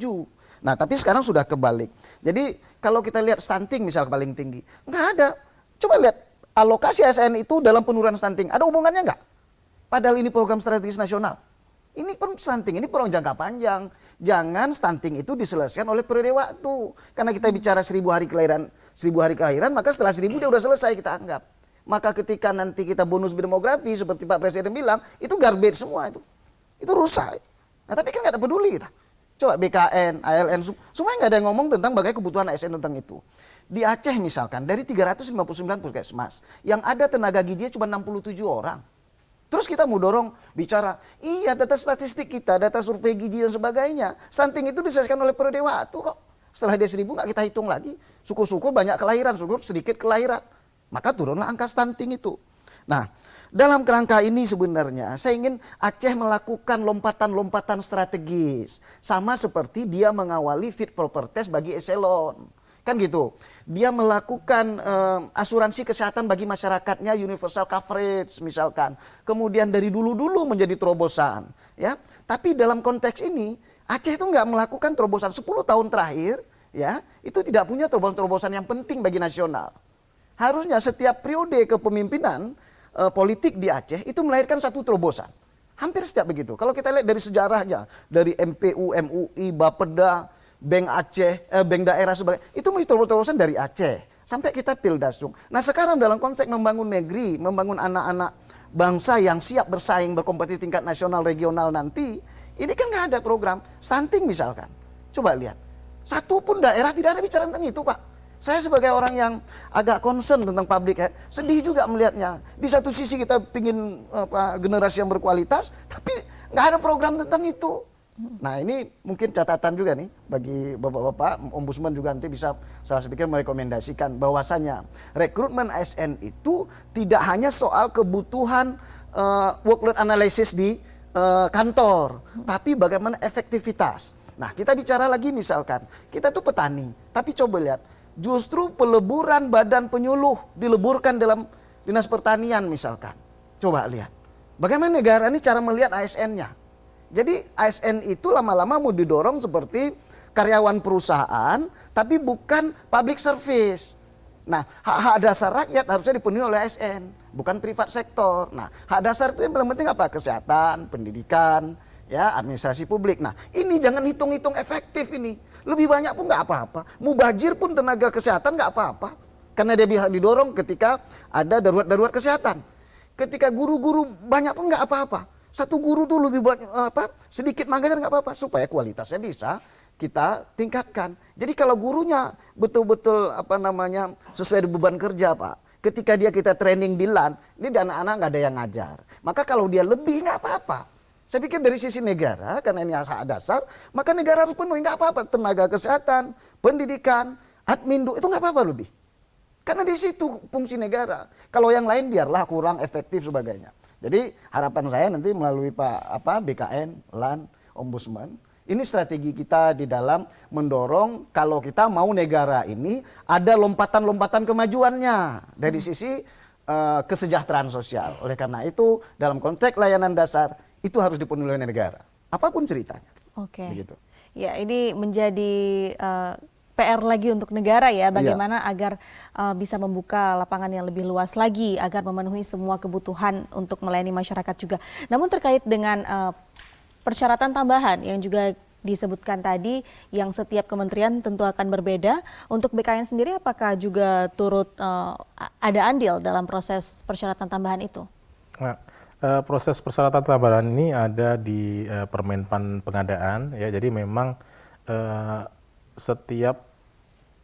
Nah, tapi sekarang sudah kebalik. Jadi kalau kita lihat stunting misal paling tinggi, nggak ada. Coba lihat alokasi ASN itu dalam penurunan stunting, ada hubungannya nggak? Padahal ini program strategis nasional. Ini stunting, ini program jangka panjang. Jangan stunting itu diselesaikan oleh periode waktu. Karena kita bicara 1000 hari kelahiran, maka setelah 1000 dia udah selesai kita anggap. Maka ketika nanti kita bonus demografi seperti Pak Presiden bilang, itu garbage semua itu. Itu rusak. Nah, tapi kan nggak ada peduli kita. Coba BKN, ALN, semuanya nggak ada yang ngomong tentang bagaimana kebutuhan ASN tentang itu. Di Aceh misalkan, dari 359 puskesmas, yang ada tenaga gizinya cuma 67 orang. Terus kita mau dorong bicara, iya data statistik kita, data survei gizi dan sebagainya. Stunting itu diselesaikan oleh periode waktu kok. Setelah dia 1000 nggak kita hitung lagi. Syukur-syukur banyak kelahiran, syukur sedikit kelahiran. Maka turunlah angka stunting itu. Nah, dalam kerangka ini sebenarnya saya ingin Aceh melakukan lompatan-lompatan strategis. Sama seperti dia mengawali fit proper test bagi eselon. Kan gitu. Dia melakukan asuransi kesehatan bagi masyarakatnya, universal coverage misalkan. Kemudian dari dulu-dulu menjadi terobosan. Ya. Tapi dalam konteks ini Aceh itu nggak melakukan terobosan 10 tahun terakhir. Ya, itu tidak punya terobosan-terobosan yang penting bagi nasional. Harusnya setiap periode kepemimpinan politik di Aceh itu melahirkan satu terobosan. Hampir setiap begitu. Kalau kita lihat dari sejarahnya, dari MPU, MUI, Bapeda, Bank Aceh, Bank Daerah sebagainya, itu terobosan dari Aceh sampai kita Pildasung. Nah, sekarang dalam konsep membangun negeri, membangun anak-anak bangsa yang siap bersaing berkompetisi tingkat nasional regional nanti, ini kan nggak ada program stunting misalkan. Coba lihat, satu pun daerah tidak ada bicara tentang itu, Pak. Saya sebagai orang yang agak concern tentang public health, sedih juga melihatnya. Di satu sisi kita ingin generasi yang berkualitas, tapi nggak ada program tentang itu. Nah, ini mungkin catatan juga nih bagi bapak-bapak, ombudsman juga nanti bisa saya pikir merekomendasikan bahwasanya rekrutmen ASN itu tidak hanya soal kebutuhan workload analysis di kantor, tapi bagaimana efektivitas. Nah, kita bicara lagi misalkan, kita tuh petani, tapi coba lihat, justru peleburan badan penyuluh dileburkan dalam dinas pertanian misalkan. Coba lihat, bagaimana negara ini cara melihat ASN-nya. Jadi ASN itu lama-lama mau didorong seperti karyawan perusahaan, tapi bukan public service. Nah, hak-hak dasar rakyat harusnya dipenuhi oleh ASN, bukan privat sektor. Nah, hak dasar itu yang paling penting apa? Kesehatan, pendidikan, ya administrasi publik. Nah, ini jangan hitung-hitung efektif ini. Lebih banyak pun nggak apa-apa. Mubazir pun tenaga kesehatan nggak apa-apa. Karena dia bisa didorong ketika ada darurat-darurat kesehatan. Ketika guru-guru banyak pun nggak apa-apa. Satu guru tuh lebih banyak sedikit mengajar nggak apa-apa supaya kualitasnya bisa kita tingkatkan. Jadi kalau gurunya betul-betul sesuai beban kerja, Pak. Ketika kita training di LAN, ini anak-anak nggak ada yang ngajar. Maka kalau dia lebih nggak apa-apa. Saya pikir dari sisi negara, karena ini hak dasar, maka negara harus penuhi nggak apa-apa. Tenaga kesehatan, pendidikan, admindu itu nggak apa-apa lebih. Karena di situ fungsi negara. Kalau yang lain biarlah kurang efektif sebagainya. Jadi harapan saya nanti melalui BKN, LAN, Ombudsman, ini strategi kita di dalam mendorong kalau kita mau negara ini ada lompatan-lompatan kemajuannya dari sisi kesejahteraan sosial. Oleh karena itu dalam konteks layanan dasar itu harus dipenuhi oleh negara. Apapun ceritanya. Oke. Begitu. Ya, ini menjadi PR lagi untuk negara ya, bagaimana agar bisa membuka lapangan yang lebih luas lagi, agar memenuhi semua kebutuhan untuk melayani masyarakat juga. Namun terkait dengan persyaratan tambahan yang juga disebutkan tadi, yang setiap kementerian tentu akan berbeda, untuk BKN sendiri apakah juga turut ada andil dalam proses persyaratan tambahan itu? Nah, proses persyaratan tambahan ini ada di Permenpan Pengadaan, ya, jadi memang setiap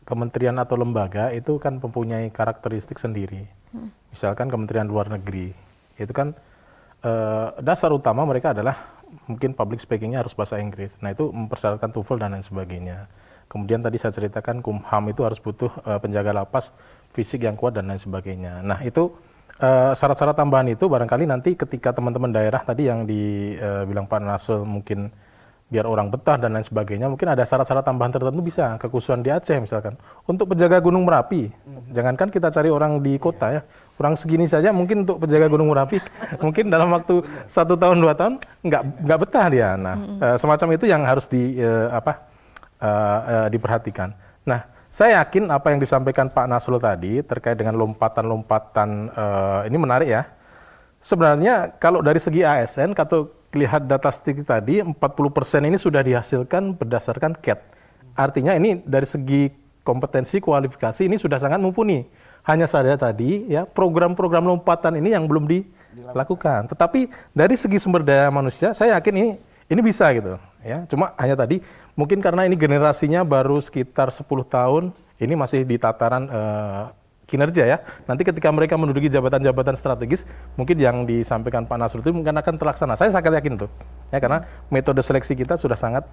kementerian atau lembaga itu kan mempunyai karakteristik sendiri. Misalkan Kementerian Luar Negeri, itu kan dasar utama mereka adalah mungkin public speakingnya harus bahasa Inggris. Nah, itu mempersyaratkan TOEFL dan lain sebagainya. Kemudian tadi saya ceritakan Kumham itu harus butuh penjaga lapas fisik yang kuat dan lain sebagainya. Nah, itu syarat-syarat tambahan itu barangkali nanti ketika teman-teman daerah tadi yang dibilang Pak Nasrul mungkin biar orang betah dan lain sebagainya, mungkin ada syarat-syarat tambahan tertentu bisa, kekhususan di Aceh misalkan. Untuk penjaga Gunung Merapi, jangankan kita cari orang di kota ya, orang segini saja mungkin untuk penjaga Gunung Merapi, mungkin dalam waktu 1 tahun 2 tahun nggak betah dia. Nah, semacam itu yang harus diperhatikan. Nah, saya yakin apa yang disampaikan Pak Nasrul tadi terkait dengan lompatan-lompatan ini menarik ya. Sebenarnya kalau dari segi ASN, kalau lihat data statistik tadi, 40% ini sudah dihasilkan berdasarkan CAT. Artinya ini dari segi kompetensi, kualifikasi ini sudah sangat mumpuni. Hanya saja tadi ya program-program lompatan ini yang belum dilakukan. Tetapi dari segi sumber daya manusia, saya yakin ini bisa gitu. Ya, cuma hanya tadi mungkin karena ini generasinya baru sekitar 10 tahun, ini masih di tataran kinerja ya. Nanti ketika mereka menduduki jabatan-jabatan strategis, mungkin yang disampaikan Pak Nasrul itu mungkin akan terlaksana. Saya sangat yakin tuh, ya, karena metode seleksi kita sudah sangat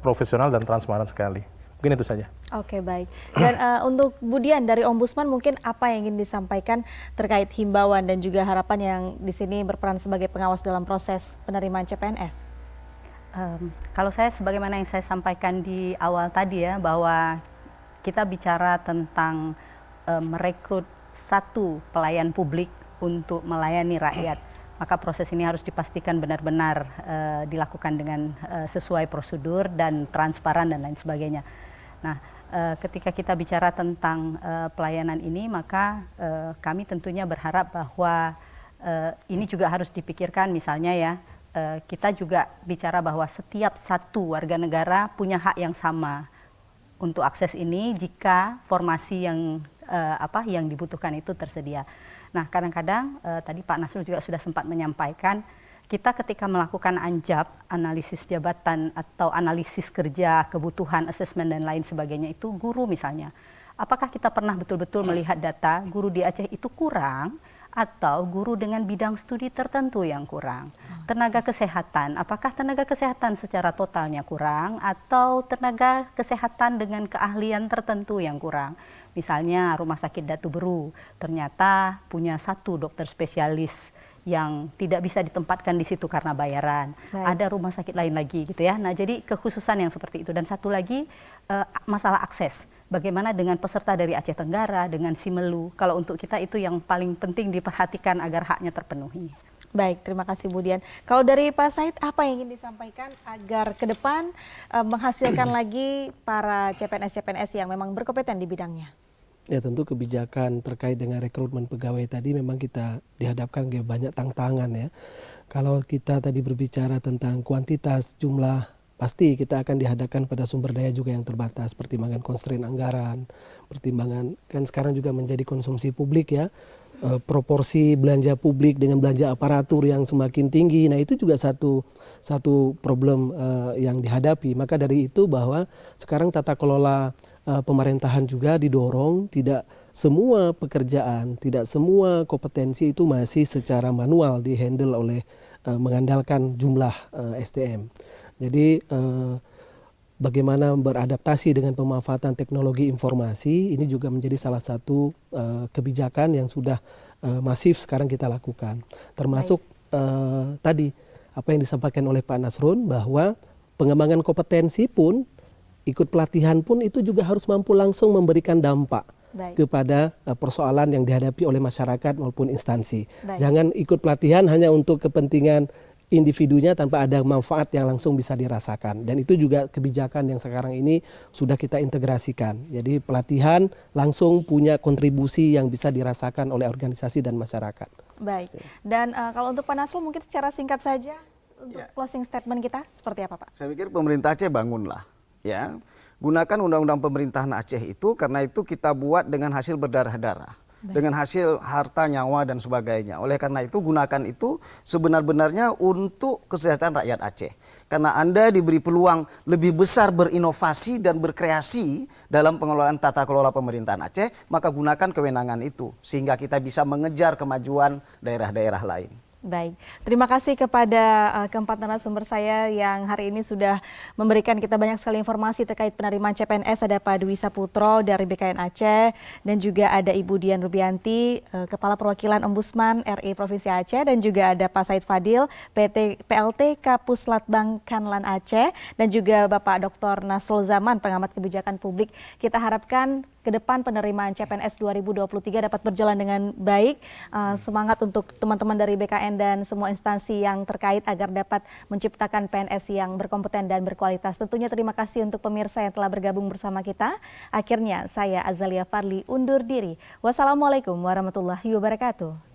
profesional dan transparan sekali. Mungkin itu saja. Oke, baik. Dan untuk Budian dari Ombudsman, mungkin apa yang ingin disampaikan terkait himbauan dan juga harapan yang di sini berperan sebagai pengawas dalam proses penerimaan CPNS? Kalau saya sebagaimana yang saya sampaikan di awal tadi ya, bahwa kita bicara tentang merekrut satu pelayan publik untuk melayani rakyat, maka proses ini harus dipastikan benar-benar dilakukan dengan sesuai prosedur dan transparan dan lain sebagainya. Nah, ketika kita bicara tentang pelayanan ini, maka kami tentunya berharap bahwa ini juga harus dipikirkan, misalnya ya, kita juga bicara bahwa setiap satu warga negara punya hak yang sama untuk akses ini jika formasi yang dibutuhkan itu tersedia. Nah, kadang-kadang tadi Pak Nasrul juga sudah sempat menyampaikan, kita ketika melakukan anjab, analisis jabatan atau analisis kerja, kebutuhan, asesmen dan lain sebagainya itu guru misalnya. Apakah kita pernah betul-betul melihat data guru di Aceh itu kurang atau guru dengan bidang studi tertentu yang kurang? Tenaga kesehatan, apakah tenaga kesehatan secara totalnya kurang atau tenaga kesehatan dengan keahlian tertentu yang kurang? Misalnya Rumah Sakit Datu Beru ternyata punya 1 dokter spesialis yang tidak bisa ditempatkan di situ karena bayaran. Ada rumah sakit lain lagi gitu ya. Nah, jadi kekhususan yang seperti itu. Dan satu lagi masalah akses. Bagaimana dengan peserta dari Aceh Tenggara, dengan Simelu. Kalau untuk kita itu yang paling penting diperhatikan agar haknya terpenuhi. Baik, terima kasih Budian. Kalau dari Pak Said, apa yang ingin disampaikan agar ke depan menghasilkan lagi para CPNS-CPNS yang memang berkompeten di bidangnya? Ya, tentu kebijakan terkait dengan rekrutmen pegawai tadi memang kita dihadapkan ke banyak tantangan ya. Kalau kita tadi berbicara tentang kuantitas, jumlah, pasti kita akan dihadapkan pada sumber daya juga yang terbatas, pertimbangan constraint anggaran, pertimbangan kan sekarang juga menjadi konsumsi publik ya, proporsi belanja publik dengan belanja aparatur yang semakin tinggi. Nah itu juga satu problem yang dihadapi. Maka dari itu bahwa sekarang tata kelola pemerintahan juga didorong, tidak semua pekerjaan, tidak semua kompetensi itu masih secara manual dihandle oleh mengandalkan jumlah SDM. Jadi bagaimana beradaptasi dengan pemanfaatan teknologi informasi ini juga menjadi salah satu kebijakan yang sudah masif sekarang kita lakukan. Termasuk tadi apa yang disampaikan oleh Pak Nasrun bahwa pengembangan kompetensi pun ikut pelatihan pun itu juga harus mampu langsung memberikan dampak kepada persoalan yang dihadapi oleh masyarakat maupun instansi. Jangan ikut pelatihan hanya untuk kepentingan individunya tanpa ada manfaat yang langsung bisa dirasakan. Dan itu juga kebijakan yang sekarang ini sudah kita integrasikan. Jadi pelatihan langsung punya kontribusi yang bisa dirasakan oleh organisasi dan masyarakat. Baik. Dan kalau untuk Pak Nasrul mungkin secara singkat saja untuk closing statement kita seperti apa Pak? Saya pikir pemerintah Aceh bangunlah, ya. Gunakan undang-undang pemerintahan Aceh itu karena itu kita buat dengan hasil berdarah-darah, dengan hasil harta nyawa dan sebagainya. Oleh karena itu gunakan itu sebenar-benarnya untuk kesejahteraan rakyat Aceh. Karena Anda diberi peluang lebih besar berinovasi dan berkreasi dalam pengelolaan tata kelola pemerintahan Aceh, maka gunakan kewenangan itu sehingga kita bisa mengejar kemajuan daerah-daerah lain. Baik, terima kasih kepada keempat narasumber saya yang hari ini sudah memberikan kita banyak sekali informasi terkait penerimaan CPNS. Ada Pak Dwi Saputro dari BKN Aceh dan juga ada Ibu Dian Rubianti, Kepala Perwakilan Ombudsman RI Provinsi Aceh, dan juga ada Pak Said Fadil, PLT Kapuslatbang Kanlan Aceh, dan juga Bapak Dr. Nasrul Zaman, pengamat kebijakan publik. Kita harapkan ke depan penerimaan CPNS 2023 dapat berjalan dengan baik. Semangat untuk teman-teman dari BKN dan semua instansi yang terkait agar dapat menciptakan PNS yang berkompeten dan berkualitas. Tentunya terima kasih untuk pemirsa yang telah bergabung bersama kita. Akhirnya saya Azalia Farli undur diri. Wassalamualaikum warahmatullahi wabarakatuh.